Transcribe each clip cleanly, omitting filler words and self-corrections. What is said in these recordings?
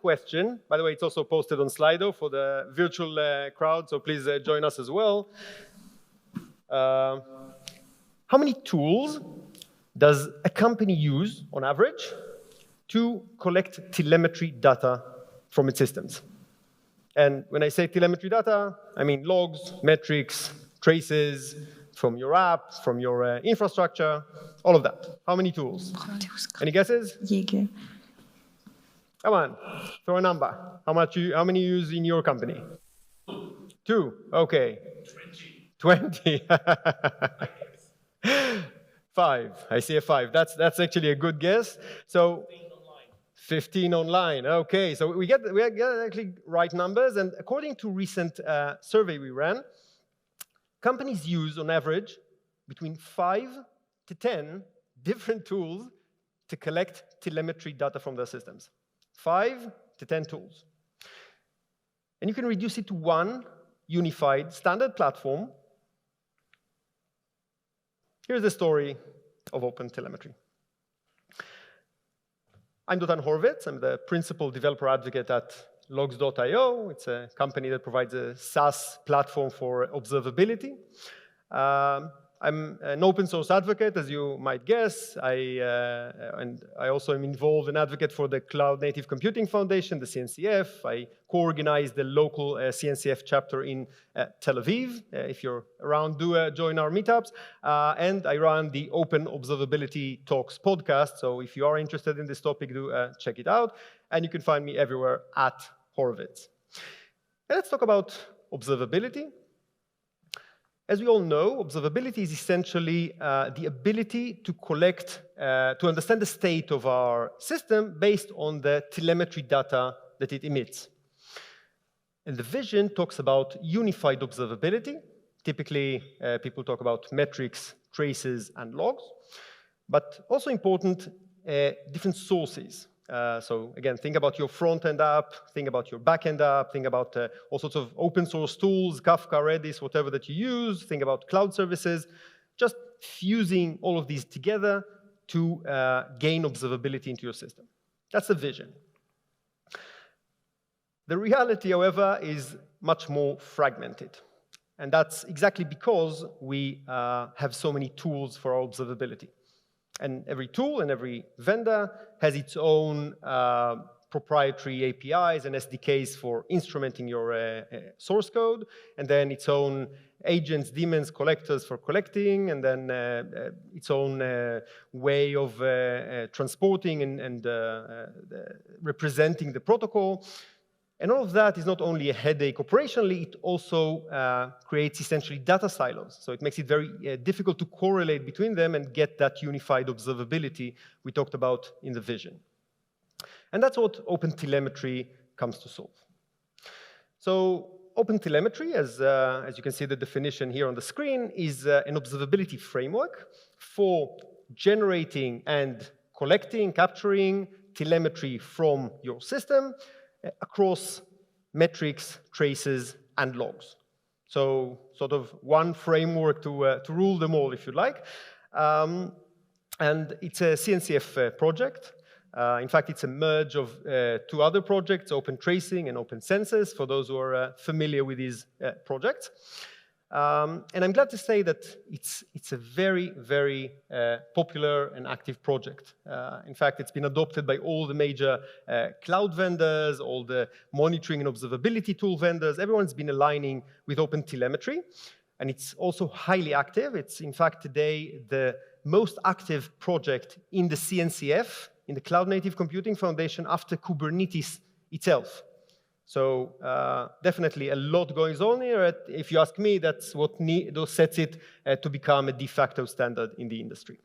question. By the way, it's also posted on Slido for the virtual crowd, so please join us as well. How many tools does a company use, on average, to collect telemetry data from its systems? And when I say telemetry data, I mean logs, metrics, traces from your app, from your infrastructure, all of that. How many tools? Any guesses? Come on, throw a number. How many you use in your company? 2, okay. 20. 5, I see a 5. That's actually a good guess. So 15 online, okay. So we get actually right numbers, and according to recent survey we ran, companies use on average between 5 to 10 different tools to collect telemetry data from their systems. 5 to 10 tools. And you can reduce it to one unified standard platform. Here's the story of OpenTelemetry. I'm Dotan Horovits. I'm the principal developer advocate at logs.io. It's a company that provides a SaaS platform for observability. I'm an open source advocate, as you might guess. And I also am involved and advocate for the Cloud Native Computing Foundation, the CNCF. I co-organize the local CNCF chapter in Tel Aviv. If you're around, do join our meetups. And I run the Open Observability Talks podcast. So if you are interested in this topic, do check it out. And you can find me everywhere at Horovits. And let's talk about observability. As we all know, observability is essentially the ability to collect, to understand the state of our system based on the telemetry data that it emits. And the vision talks about unified observability. Typically, people talk about metrics, traces, and logs. But also important, different sources. So again, think about your front-end app, think about your back-end app, think about all sorts of open source tools, Kafka, Redis, whatever that you use, think about cloud services, just fusing all of these together to gain observability into your system. That's the vision. The reality, however, is much more fragmented. And that's exactly because we have so many tools for our observability. And every tool and every vendor has its own proprietary APIs and SDKs for instrumenting your source code, and then its own agents, daemons, collectors for collecting, and then its own way of transporting and representing the protocol. And all of that is not only a headache operationally, it also creates essentially data silos. So it makes it very difficult to correlate between them and get that unified observability we talked about in the vision. And that's what OpenTelemetry comes to solve. So OpenTelemetry, as you can see the definition here on the screen, is an observability framework for generating and collecting, capturing telemetry from your system across metrics, traces, and logs. So sort of one framework to rule them all, if you like. And it's a CNCF project. In fact, it's a merge of two other projects, Open Tracing and Open Census, for those who are familiar with these projects. And I'm glad to say that it's a very, very popular and active project. In fact, it's been adopted by all the major cloud vendors, all the monitoring and observability tool vendors. Everyone's been aligning with OpenTelemetry, and it's also highly active. It's, in fact, today the most active project in the CNCF, in the Cloud Native Computing Foundation, after Kubernetes itself. So definitely a lot going on here. If you ask me, that's what sets it to become a de facto standard in the industry.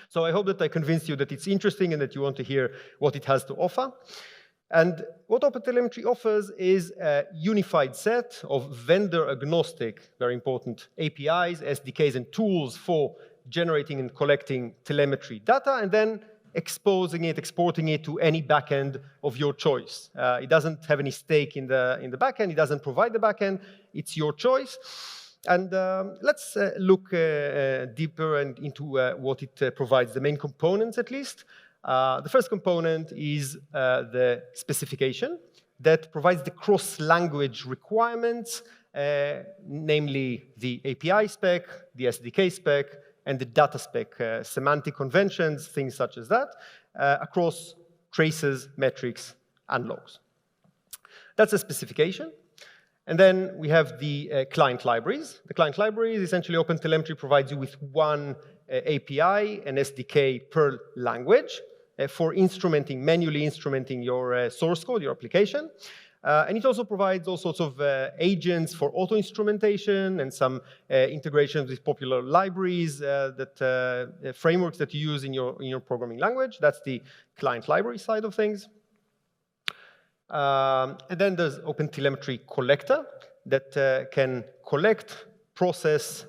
So I hope that I convinced you that it's interesting and that you want to hear what it has to offer. And what OpenTelemetry offers is a unified set of vendor-agnostic, very important APIs, SDKs, and tools for generating and collecting telemetry data, and then exposing it, exporting it to any backend of your choice. It doesn't have any stake in the backend. It doesn't provide the backend. It's your choice. And let's look deeper into what it provides, the main components at least. The first component is the specification that provides the cross-language requirements, namely the API spec, the SDK spec, and the data spec, semantic conventions, things such as that, across traces, metrics, and logs. That's a specification. And then we have the client libraries. The client libraries, essentially, OpenTelemetry provides you with one API and SDK per language for instrumenting, manually instrumenting your source code, your application. And it also provides all sorts of agents for auto-instrumentation and some integrations with popular libraries, frameworks that you use in your programming language. That's the client library side of things. And then there's OpenTelemetry collector that can collect, process,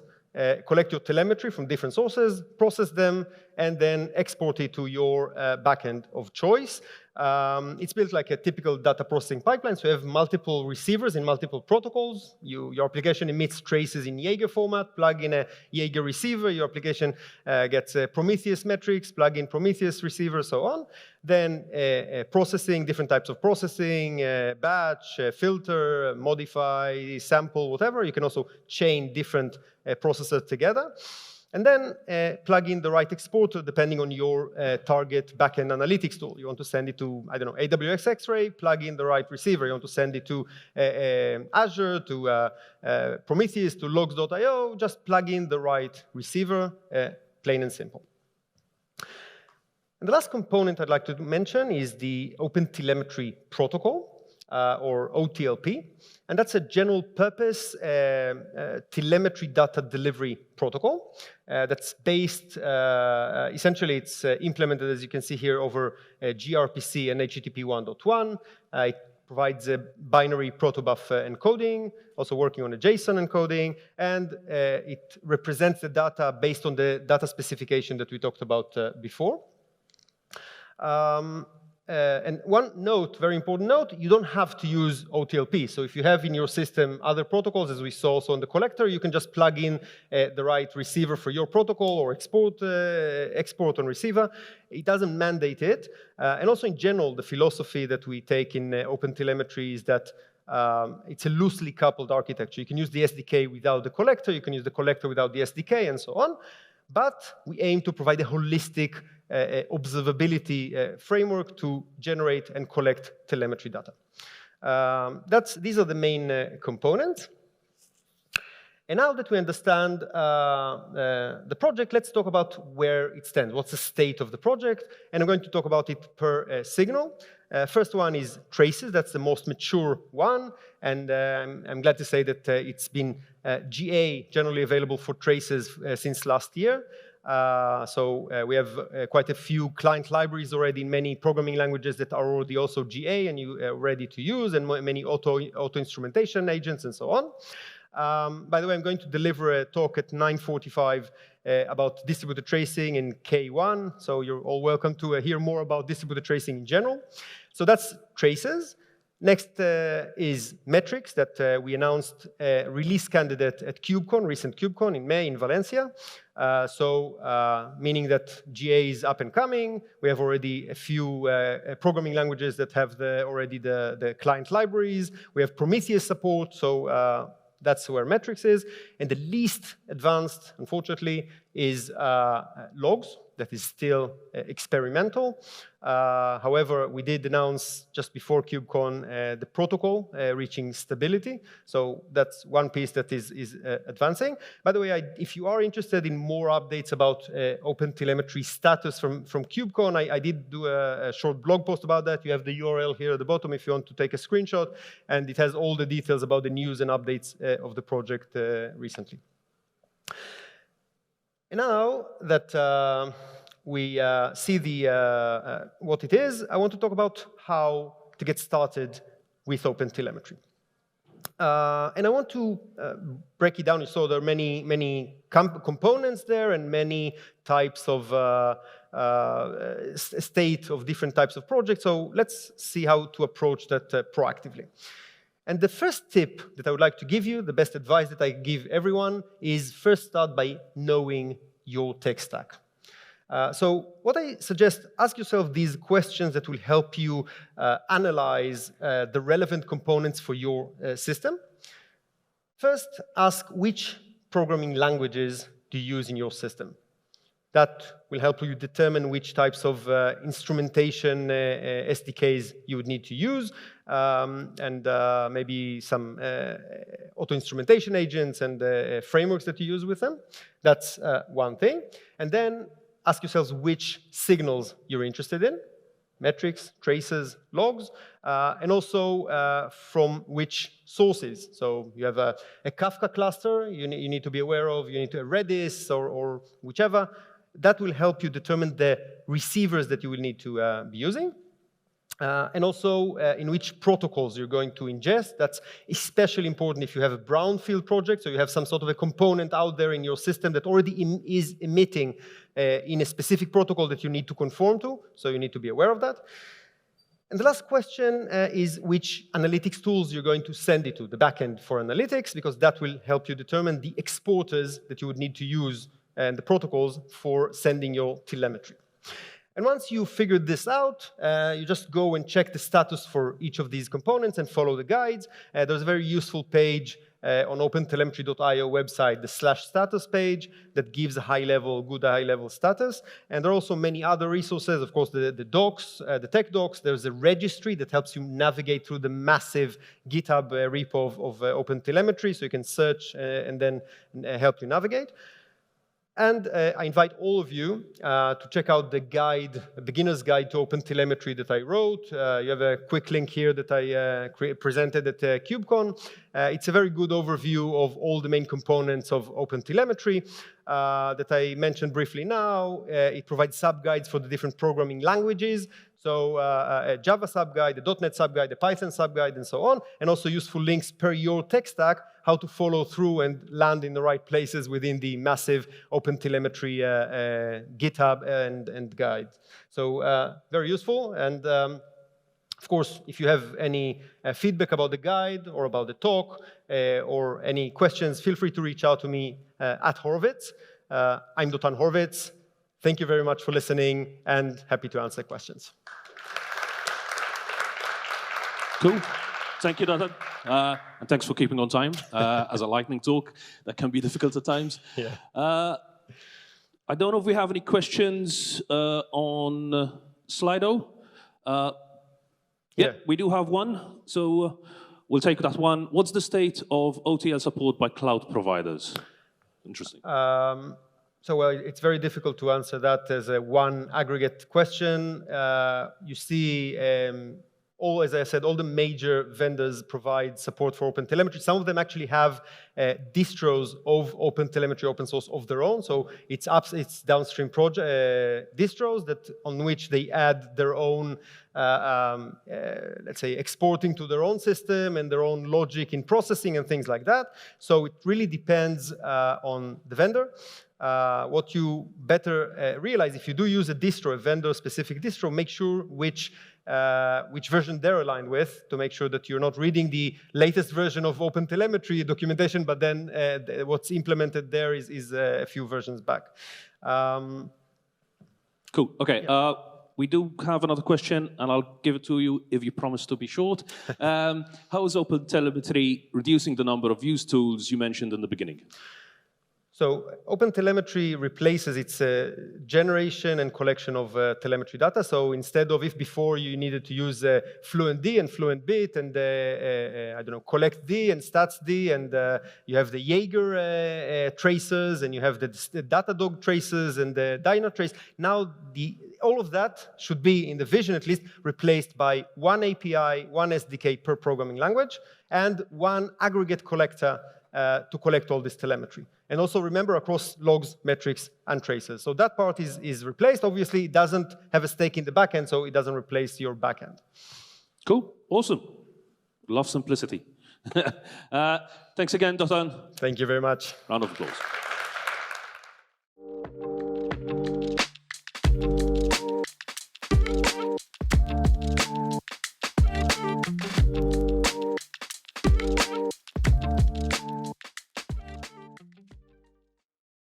collect your telemetry from different sources, process them, and then export it to your backend of choice. It's built like a typical data processing pipeline, so you have multiple receivers in multiple protocols. Your application emits traces in Jaeger format, plug in a Jaeger receiver, your application gets Prometheus metrics, plug in Prometheus receiver, so on. Then processing, different types of processing, batch, filter, modify, sample, whatever. You can also chain different processors together. And then plug in the right exporter depending on your target backend analytics tool. You want to send it to, I don't know, AWS X-Ray, plug in the right receiver. You want to send it to Azure, to Prometheus, to logs.io, just plug in the right receiver, plain and simple. And the last component I'd like to mention is the OpenTelemetry protocol, or OTLP. And that's a general purpose telemetry data delivery protocol that's based, essentially it's implemented, as you can see here, over gRPC and HTTP 1.1. It provides a binary protobuf encoding, also working on a JSON encoding, and it represents the data based on the data specification that we talked about before. And one note, very important note, you don't have to use OTLP. So if you have in your system other protocols, as we saw also on the collector, you can just plug in the right receiver for your protocol or export on receiver. It doesn't mandate it. And also in general, the philosophy that we take in OpenTelemetry is that it's a loosely coupled architecture. You can use the SDK without the collector. You can use the collector without the SDK, and so on. But we aim to provide a holistic observability framework to generate and collect telemetry data. These are the main components. And now that we understand the project, let's talk about where it stands. What's the state of the project? And I'm going to talk about it per signal. First one is traces. That's the most mature one. And I'm glad to say that it's been GA, generally available for traces, since last year. We have quite a few client libraries already in many programming languages that are already also GA and you are ready to use, and many auto-instrumentation agents and so on. By the way, I'm going to deliver a talk at 9:45 about distributed tracing in K1, so you're all welcome to hear more about distributed tracing in general. So that's traces. Next is metrics that we announced a release candidate at KubeCon, recent KubeCon in May in Valencia. Meaning that GA is up and coming. We have already a few programming languages that have already the client libraries. We have Prometheus support, so that's where metrics is. And the least advanced, unfortunately, is logs. That is still experimental. However, we did announce just before KubeCon the protocol reaching stability. So that's one piece that is advancing. By the way, if you are interested in more updates about OpenTelemetry status from KubeCon, I did do a short blog post about that. You have the URL here at the bottom if you want to take a screenshot. And it has all the details about the news and updates of the project recently. And now that we see what it is, I want to talk about how to get started with OpenTelemetry. And I want to break it down. You saw there are many components there and many types of state of different types of projects. So let's see how to approach that proactively. And the first tip that I would like to give you, the best advice that I give everyone, is first start by knowing your tech stack. So what I suggest, ask yourself these questions that will help you analyze the relevant components for your system. First, ask which programming languages do you use in your system. That will help you determine which types of instrumentation SDKs you would need to use, and maybe some auto-instrumentation agents and frameworks that you use with them. That's one thing. And then ask yourselves which signals you're interested in, metrics, traces, logs, and also from which sources. So you have a Kafka cluster you need to be aware of, you need to Redis or whichever. That will help you determine the receivers that you will need to be using. And also in which protocols you're going to ingest. That's especially important if you have a brownfield project, so you have some sort of a component out there in your system that already is emitting in a specific protocol that you need to conform to, so you need to be aware of that. And the last question is which analytics tools you're going to send it to, the backend for analytics, because that will help you determine the exporters that you would need to use and the protocols for sending your telemetry. And once you figured this out, you just go and check the status for each of these components and follow the guides. There's a very useful page on OpenTelemetry.io website, the /status page that gives a good high-level status. And there are also many other resources, of course, the docs, the tech docs. There's a registry that helps you navigate through the massive GitHub repo of OpenTelemetry, so you can search and then help you navigate. And I invite all of you to check out the guide, a beginner's guide to OpenTelemetry that I wrote. You have a quick link here that I presented at KubeCon. It's a very good overview of all the main components of OpenTelemetry that I mentioned briefly now. It provides sub-guides for the different programming languages. So a Java sub-guide, a .NET sub-guide, a Python sub-guide, and so on, and also useful links per your tech stack, how to follow through and land in the right places within the massive OpenTelemetry GitHub and guide. So very useful. And of course, if you have any feedback about the guide or about the talk or any questions, feel free to reach out to me at Horovits. I'm Dotan Horovits. Thank you very much for listening and happy to answer questions. Cool. Thank you, Dotan. And thanks for keeping on time. As a lightning talk, that can be difficult at times. Yeah. I don't know if we have any questions on Slido. Yeah, we do have one. So we'll take that one. What's the state of OTL support by cloud providers? Interesting. So it's very difficult to answer that as a one aggregate question. You see, as I said, all the major vendors provide support for OpenTelemetry. Some of them actually have distros of OpenTelemetry open source of their own. So it's downstream distros on which they add their own, let's say, exporting to their own system and their own logic in processing and things like that. So it really depends on the vendor. What you better realize, if you do use a distro, a vendor-specific distro, make sure which version they're aligned with to make sure that you're not reading the latest version of OpenTelemetry documentation, but then what's implemented there is a few versions back. Cool. Okay. Yeah. We do have another question, and I'll give it to you if you promise to be short. How is OpenTelemetry reducing the number of used tools you mentioned in the beginning? So OpenTelemetry replaces its generation and collection of telemetry data. So instead of, if before you needed to use FluentD and FluentBit and I don't know, CollectD and StatsD, and you have the Jaeger traces, and you have the Datadog traces and the Dynatrace. Now all of that should be, in the vision at least, replaced by one API, one SDK per programming language, and one aggregate collector to collect all this telemetry. And also remember across logs, metrics, and traces. So that part is replaced. Obviously, it doesn't have a stake in the backend, so it doesn't replace your backend. Cool. Awesome. Love simplicity. Thanks again, Dotan. Thank you very much. Round of applause.